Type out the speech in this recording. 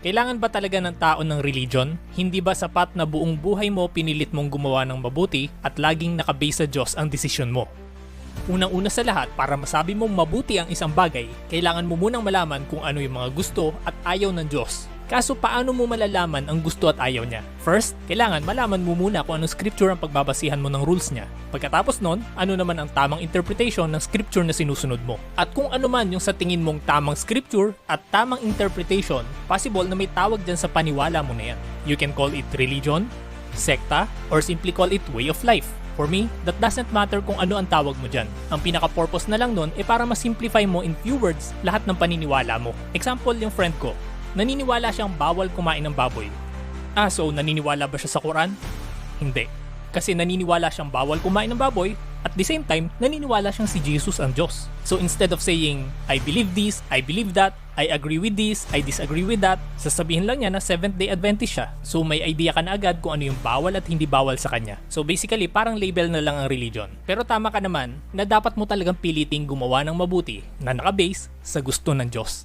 Kailangan ba talaga ng tao ng religion? Hindi ba sapat na buong buhay mo pinilit mong gumawa ng mabuti at laging nakabase sa Diyos ang desisyon mo? Unang-una sa lahat, para masabi mong mabuti ang isang bagay, kailangan mo munang malaman kung ano yung mga gusto at ayaw ng Diyos. Kaso paano mo malalaman ang gusto at ayaw niya? First, kailangan malaman mo muna kung anong scripture ang pagbabasihan mo ng rules niya. Pagkatapos nun, ano naman ang tamang interpretation ng scripture na sinusunod mo. At kung ano man yung sa tingin mong tamang scripture at tamang interpretation, possible na may tawag dyan sa paniwala mo na yan. You can call it religion, sekta, or simply call it way of life. For me, that doesn't matter kung ano ang tawag mo dyan. Ang pinaka-purpose na lang nun ay para ma-simplify mo in few words lahat ng paniniwala mo. Example, yung friend ko. Naniniwala siyang bawal kumain ng baboy. So naniniwala ba siya sa Quran? Hindi. Kasi naniniwala siyang bawal kumain ng baboy, at the same time, naniniwala siyang si Jesus ang Diyos. So instead of saying, I believe this, I believe that, I agree with this, I disagree with that, sasabihin lang niya na Seventh-day Adventist siya. So may idea ka na agad kung ano yung bawal at hindi bawal sa kanya. So basically, parang label na lang ang religion. Pero tama ka naman na dapat mo talagang piliting gumawa ng mabuti na nakabase sa gusto ng Diyos.